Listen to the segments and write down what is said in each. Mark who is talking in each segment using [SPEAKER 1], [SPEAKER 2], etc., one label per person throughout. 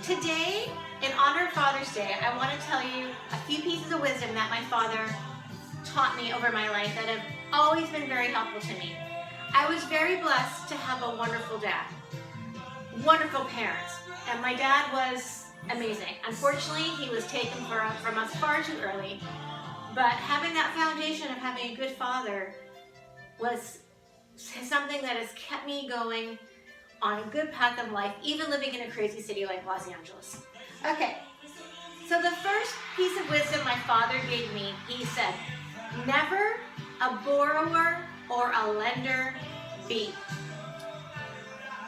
[SPEAKER 1] Today, in honor of Father's Day, I want to tell you a few pieces of wisdom that my father taught me over my life that have always been very helpful to me. I was very blessed to have a wonderful dad, wonderful parents, and my dad was amazing. Unfortunately, he was taken from us far too early, but having that foundation of having a good father was something that has kept me going on a good path of life, even living in a crazy city like Los Angeles. Okay, so the first piece of wisdom my father gave me, he said, never a borrower or a lender be.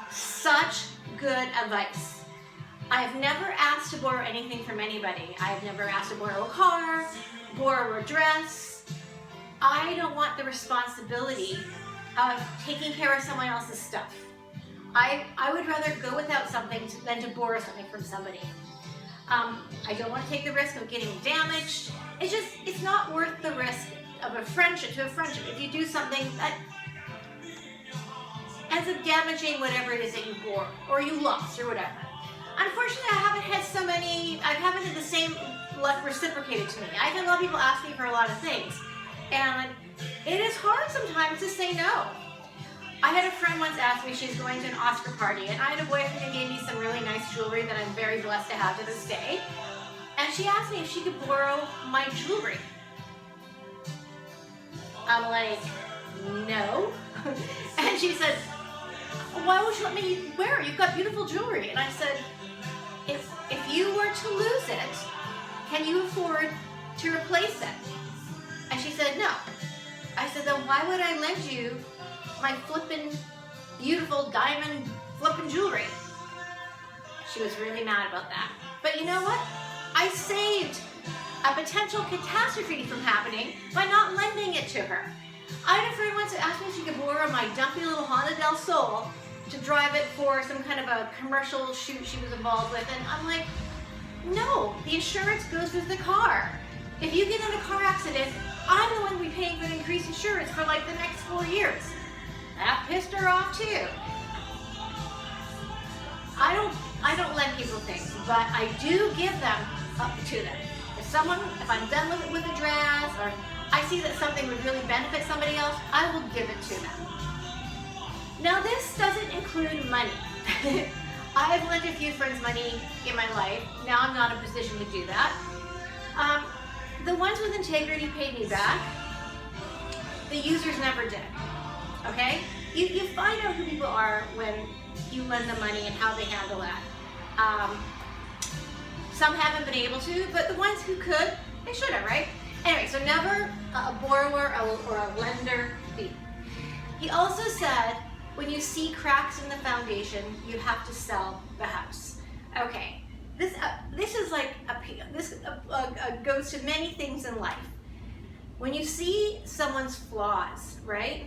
[SPEAKER 1] Such good advice. I've never asked to borrow anything from anybody. I've never asked to borrow a car, borrow a dress. I don't want the responsibility of taking care of someone else's stuff. I would rather go without something than to borrow something from somebody. I don't want to take the risk of getting damaged. It's not worth the risk of a friendship to a friendship if you do something that ends up damaging whatever it is that you bore or you lost or whatever. Unfortunately, I haven't had the same luck reciprocated to me. I've had a lot of people ask me for a lot of things, and it is hard sometimes to say no. I had a friend once ask me, she's going to an Oscar party, and I had a boyfriend who gave me some really nice jewelry that I'm very blessed to have to this day. And she asked me if she could borrow my jewelry. I'm like, no. And she said, why would you let me wear it? You've got beautiful jewelry. And I said, if you were to lose it, can you afford to replace it? And she said, no. I said, then why would I lend you my flippin' beautiful diamond flippin' jewelry? She was really mad about that. But you know what? I saved a potential catastrophe from happening by not lending it to her. I had a friend once who asked me if she could borrow my dumpy little Honda del Sol to drive it for some kind of a commercial shoot she was involved with, and I'm like, no, the insurance goes with the car. If you get in a car accident, I'm the one who will be paying for the increased insurance for like the next 4 years. That pissed her off too. I don't lend people things, but I do give them up to them. If I'm done with a dress, or I see that something would really benefit somebody else, I will give it to them. Now this doesn't include money. I've lent a few friends money in my life. Now I'm not in a position to do that. The ones with integrity paid me back. The users never did. Okay? You find out who people are when you lend them money and how they handle that. Some haven't been able to, but the ones who could, they should have, right? Anyway, so never a borrower or a lender be. He also said, when you see cracks in the foundation, you have to sell the house. Okay, this is like this goes to many things in life. When you see someone's flaws, right?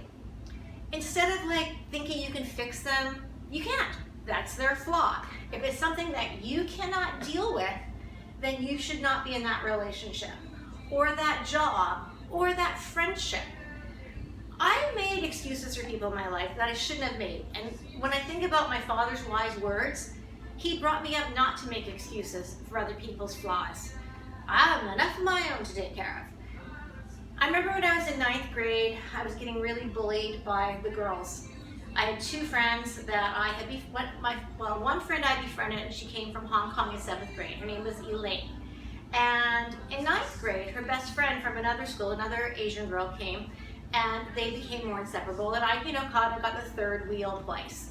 [SPEAKER 1] Instead of like thinking you can fix them, you can't. That's their flaw. If it's something that you cannot deal with, then you should not be in that relationship, or that job, or that friendship. I made excuses for people in my life that I shouldn't have made. And when I think about my father's wise words, he brought me up not to make excuses for other people's flaws. I have enough of my own to take care of. I remember when I was in 9th grade, I was getting really bullied by the girls. I had two friends that I had one friend I befriended, and she came from Hong Kong in 7th grade. Her name was Elaine. And in 9th grade, her best friend from another school, another Asian girl, came, and they became more inseparable, and I got the third wheel twice.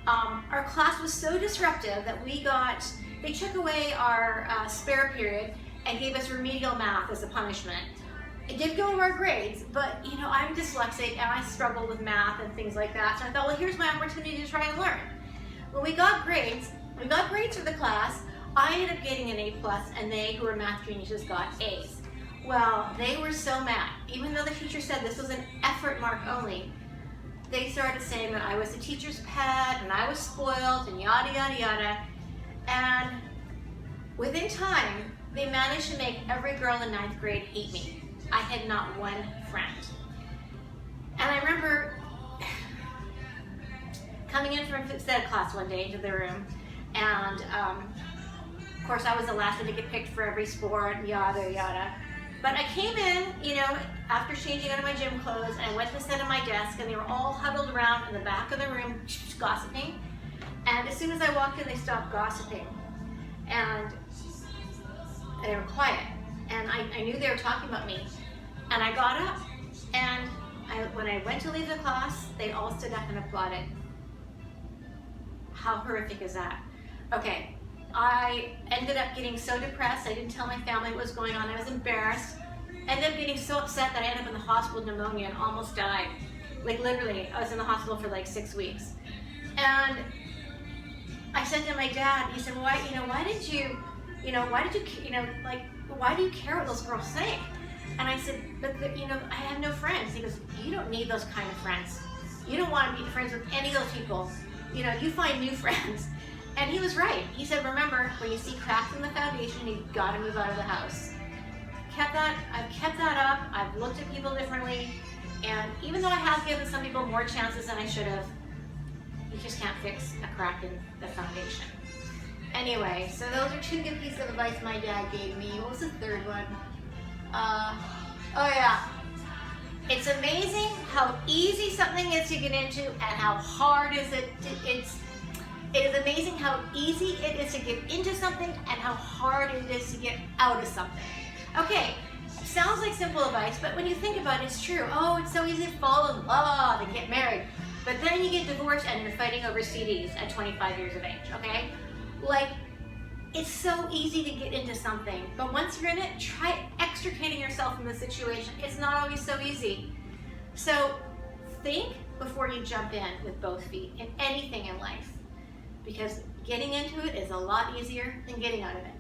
[SPEAKER 1] Our class was so disruptive that they took away our spare period and gave us remedial math as a punishment. It did go to our grades, but I'm dyslexic and I struggle with math and things like that, so I thought, well, here's my opportunity to try and learn. When we got grades for the class, I ended up getting an A+, and they, who were math geniuses, got A's. Well, they were so mad. Even though the teacher said this was an effort mark only, they started saying that I was the teacher's pet and I was spoiled and yada, yada, yada. And within time, they managed to make every girl in 9th grade hate me. I had not one friend. And I remember coming in from phys ed class one day into the room, and course, I was the last one to get picked for every sport, yada, yada. But I came in, you know, after changing out of my gym clothes, and I went to sit at my desk, and they were all huddled around in the back of the room gossiping. And as soon as I walked in, they stopped gossiping. And they were quiet. And I knew they were talking about me. And I got up, and when I went to leave the class, they all stood up and applauded. How horrific is that? Okay, I ended up getting so depressed, I didn't tell my family what was going on, I was embarrassed. Ended up getting so upset that I ended up in the hospital with pneumonia and almost died. Like literally, I was in the hospital for like 6 weeks. And I said to my dad, he said, why do you care what those girls think? And I said, but I have no friends. He goes, you don't need those kind of friends. You don't want to be friends with any of those people. You find new friends. And he was right. He said, remember, when you see cracks in the foundation, you've got to move out of the house. I've kept that up. I've looked at people differently. And even though I have given some people more chances than I should have, you just can't fix a crack in the foundation. Anyway, so those are 2 good pieces of advice my dad gave me. What was the third one? Oh yeah. It's amazing how easy something is to get into and how hard is it is amazing how easy it is to get into something and how hard it is to get out of something. Okay, sounds like simple advice, but when you think about it, it's true. Oh, it's so easy to fall in love and get married. But then you get divorced and you're fighting over CDs at 25 years of age, okay? Like, it's so easy to get into something, but once you're in it, try extricating yourself from the situation. It's not always so easy. So think before you jump in with both feet in anything in life, because getting into it is a lot easier than getting out of it.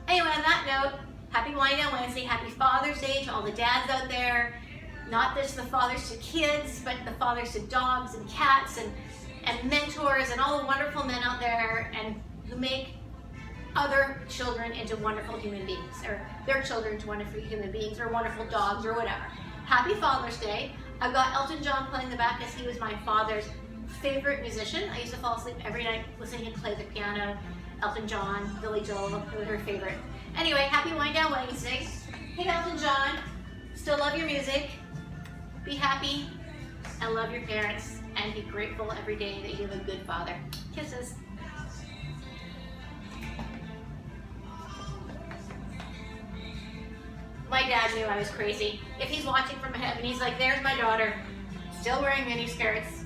[SPEAKER 1] Anyway, on that note, happy Wind Down Wednesday, happy Father's Day to all the dads out there. Not just the fathers to kids, but the fathers to dogs and cats and mentors and all the wonderful men out there and who make other children into wonderful human beings, or their children into wonderful human beings, or wonderful dogs, or whatever. Happy Father's Day. I've got Elton John playing the back as he was my father's favorite musician. I used to fall asleep every night listening to him play the piano. Elton John, Billy Joel, who were her favorite. Anyway, happy Wind Down Wednesday. Hey Elton John, still love your music. Be happy and love your parents and be grateful every day that you have a good father. Kisses. My dad knew I was crazy. If he's watching from heaven, he's like, there's my daughter, still wearing mini skirts,